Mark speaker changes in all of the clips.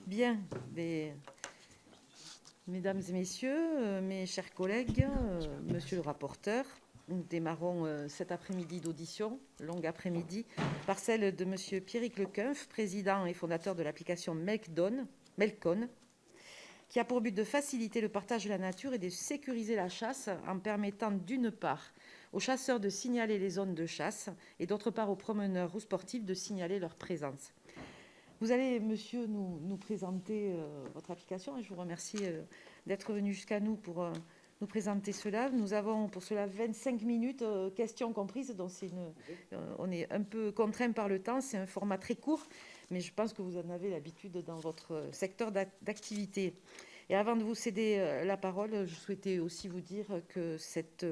Speaker 1: Bien, mesdames et messieurs, mes chers collègues, monsieur le rapporteur, nous démarrons cet après-midi d'audition, longue après-midi, par celle de monsieur Pierrick Lequinf, président et fondateur de l'application Melkon, qui a pour but de faciliter le partage de la nature et de sécuriser la chasse en permettant d'une part aux chasseurs de signaler les zones de chasse et d'autre part aux promeneurs ou sportifs de signaler leur présence. Vous allez, monsieur, nous présenter votre application et je vous remercie d'être venu jusqu'à nous pour nous présenter cela. Nous avons pour cela 25 minutes, questions comprises, donc on est un peu contraint par le temps. C'est un format très court, mais je pense que vous en avez l'habitude dans votre secteur d'activité. Et avant de vous céder la parole, je souhaitais aussi vous dire que cette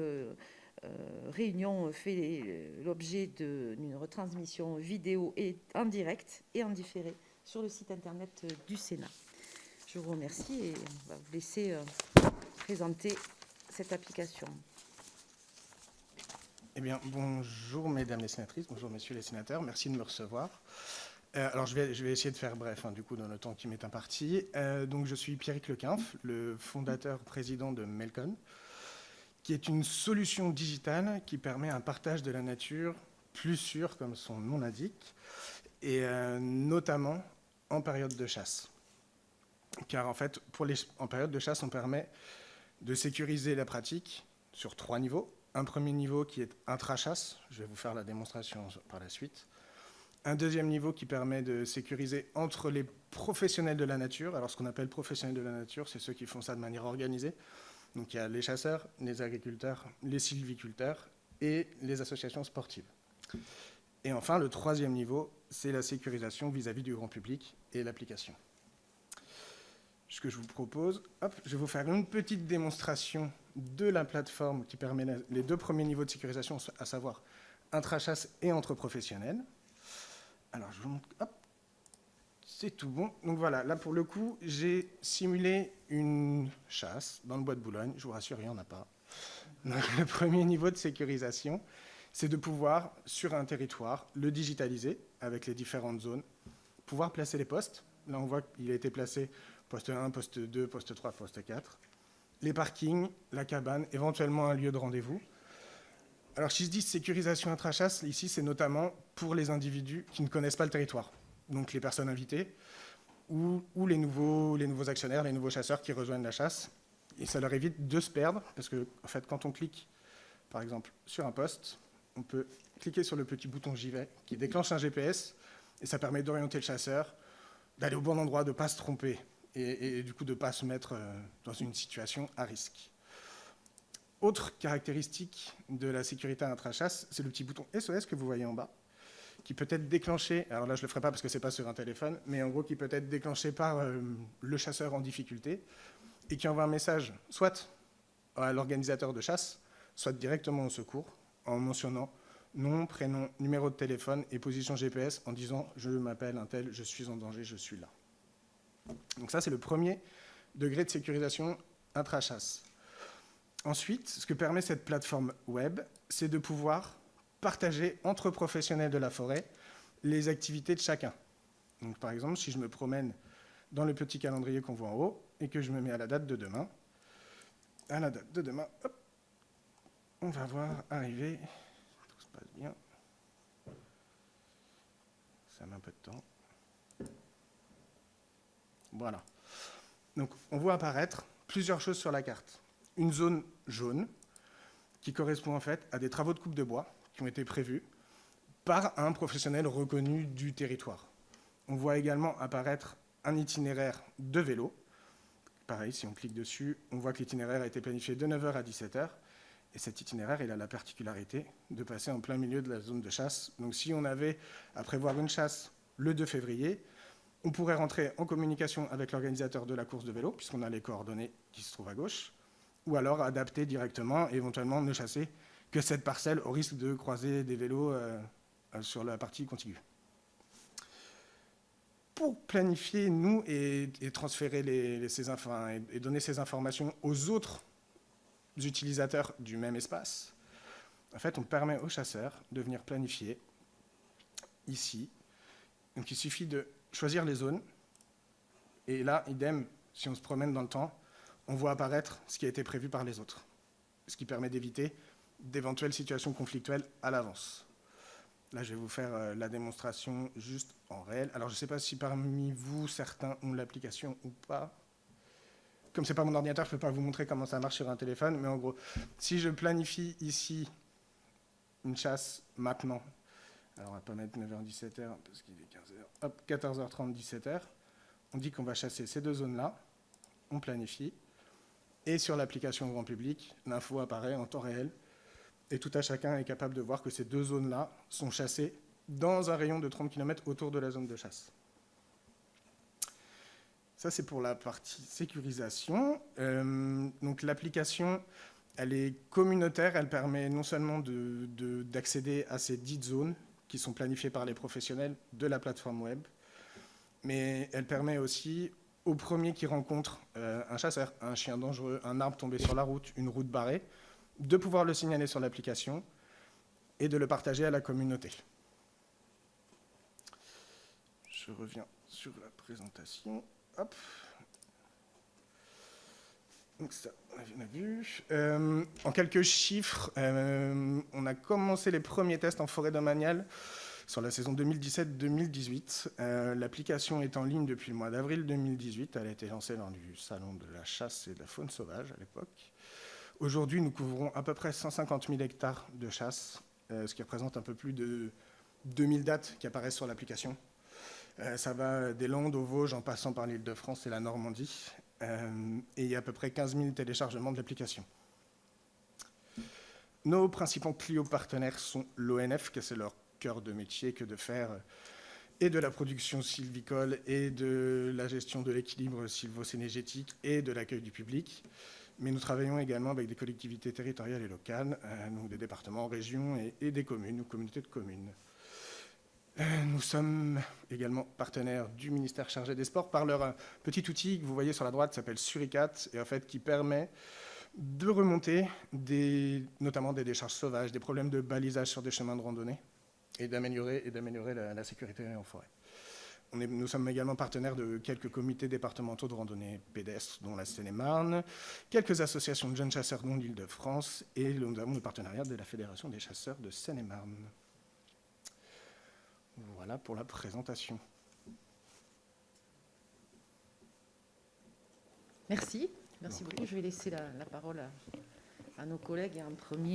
Speaker 1: réunion fait l'objet d'une retransmission vidéo et en direct et en différé sur le site internet du Sénat. Je vous remercie et on va vous laisser présenter cette application.
Speaker 2: Eh bien, bonjour mesdames les sénatrices, bonjour messieurs les sénateurs, merci de me recevoir. Alors je vais essayer de faire bref, du coup, dans le temps qui m'est imparti. Donc je suis Pierrick Lequinf, le fondateur président de Melkon, qui est une solution digitale qui permet un partage de la nature plus sûr, comme son nom l'indique, et notamment en période de chasse. Car en fait, en période de chasse, on permet de sécuriser la pratique sur 3 niveaux. Un premier niveau qui est intra-chasse, je vais vous faire la démonstration par la suite. Un deuxième niveau qui permet de sécuriser entre les professionnels de la nature. Alors ce qu'on appelle professionnels de la nature, c'est ceux qui font ça de manière organisée. Donc il y a les chasseurs, les agriculteurs, les sylviculteurs et les associations sportives. Et enfin, le troisième niveau, c'est la sécurisation vis-à-vis du grand public et l'application. Ce que je vous propose, je vais vous faire une petite démonstration de la plateforme qui permet les 2 premiers niveaux de sécurisation, à savoir intra-chasse et entre professionnels. Alors, je vous montre, c'est tout bon. Donc voilà, là pour le coup, j'ai simulé une chasse dans le bois de Boulogne. Je vous rassure, il n'y en a pas. Donc, le premier niveau de sécurisation, c'est de pouvoir, sur un territoire, le digitaliser avec les différentes zones, pouvoir placer les postes. Là, on voit qu'il a été placé poste 1, poste 2, poste 3, poste 4. Les parkings, la cabane, éventuellement un lieu de rendez-vous. Alors, si je dis sécurisation intra-chasse, ici, c'est notamment pour les individus qui ne connaissent pas le territoire. Donc, les personnes invitées ou les nouveaux actionnaires, les nouveaux chasseurs qui rejoignent la chasse. Et ça leur évite de se perdre, parce que, en fait, quand on clique, par exemple, sur un poste, on peut cliquer sur le petit bouton « J'y vais » qui déclenche un GPS, et ça permet d'orienter le chasseur, d'aller au bon endroit, de ne pas se tromper, et du coup de ne pas se mettre dans une situation à risque. Autre caractéristique de la sécurité intra-chasse, c'est le petit bouton SOS que vous voyez en bas, qui peut être déclenché, alors là je ne le ferai pas parce que ce n'est pas sur un téléphone, mais en gros qui peut être déclenché par le chasseur en difficulté, et qui envoie un message soit à l'organisateur de chasse, soit directement au secours, en mentionnant nom, prénom, numéro de téléphone et position GPS en disant « je m'appelle un tel, je suis en danger, je suis là ». Donc ça, c'est le premier degré de sécurisation intra-chasse. Ensuite, ce que permet cette plateforme web, c'est de pouvoir partager entre professionnels de la forêt les activités de chacun. Donc, par exemple, si je me promène dans le petit calendrier qu'on voit en haut et que je me mets à la date de demain, hop, on va voir arriver, tout se passe bien, ça met un peu de temps. Voilà. Donc, on voit apparaître plusieurs choses sur la carte. Une zone jaune qui correspond en fait à des travaux de coupe de bois qui ont été prévus par un professionnel reconnu du territoire. On voit également apparaître un itinéraire de vélo. Pareil, si on clique dessus, on voit que l'itinéraire a été planifié de 9h à 17h. Et cet itinéraire, il a la particularité de passer en plein milieu de la zone de chasse. Donc si on avait à prévoir une chasse le 2 février, on pourrait rentrer en communication avec l'organisateur de la course de vélo, puisqu'on a les coordonnées qui se trouvent à gauche, ou alors adapter directement et éventuellement ne chasser que cette parcelle au risque de croiser des vélos sur la partie contiguë. Pour planifier, nous, et transférer et donner ces informations aux autres utilisateurs du même espace, en fait, on permet aux chasseurs de venir planifier ici. Donc il suffit de choisir les zones Et là, idem, si on se promène dans le temps, on voit apparaître ce qui a été prévu par les autres, ce qui permet d'éviter d'éventuelles situations conflictuelles à l'avance. Là, je vais vous faire la démonstration juste en réel. Alors, je ne sais pas si parmi vous, certains ont l'application ou pas. Comme ce n'est pas mon ordinateur, je ne peux pas vous montrer comment ça marche sur un téléphone, mais en gros, si je planifie ici une chasse maintenant, alors on ne va pas mettre 9h-17h parce qu'il est 15h, hop, 14h30-17h, on dit qu'on va chasser ces deux zones-là, on planifie, et sur l'application grand public, l'info apparaît en temps réel, et tout à chacun est capable de voir que ces deux zones-là sont chassées dans un rayon de 30 km autour de la zone de chasse. Ça, c'est pour la partie sécurisation. Donc l'application, elle est communautaire, elle permet non seulement d'accéder à ces dites zones qui sont planifiées par les professionnels de la plateforme web, mais elle permet aussi aux premiers qui rencontrent un chasseur, un chien dangereux, un arbre tombé sur la route, une route barrée, de pouvoir le signaler sur l'application et de le partager à la communauté. Je reviens sur la présentation. Hop. Donc ça, on a vu. En quelques chiffres, on a commencé les premiers tests en forêt domaniale sur la saison 2017-2018. L'application est en ligne depuis le mois d'avril 2018. Elle a été lancée lors du salon de la chasse et de la faune sauvage à l'époque. Aujourd'hui, nous couvrons à peu près 150 000 hectares de chasse, ce qui représente un peu plus de 2000 dates qui apparaissent sur l'application. Ça va des Landes aux Vosges en passant par l'Île-de-France et la Normandie. Et il y a à peu près 15 000 téléchargements de l'application. Nos principaux clients partenaires sont l'ONF, que c'est leur cœur de métier que de faire et de la production sylvicole et de la gestion de l'équilibre sylvo-cynégétique et de l'accueil du public. Mais nous travaillons également avec des collectivités territoriales et locales, donc des départements, régions et des communes ou communautés de communes. Nous sommes également partenaires du ministère chargé des Sports par leur petit outil que vous voyez sur la droite, qui s'appelle Suricat, et en fait qui permet de remonter notamment des décharges sauvages, des problèmes de balisage sur des chemins de randonnée, et d'améliorer la sécurité en forêt. Nous sommes également partenaires de quelques comités départementaux de randonnée pédestre, dont la Seine-et-Marne, quelques associations de jeunes chasseurs dont l'Île-de-France, et nous avons le partenariat de la Fédération des chasseurs de Seine-et-Marne. Voilà pour la présentation.
Speaker 1: Merci beaucoup. Je vais laisser la parole à nos collègues et en premier.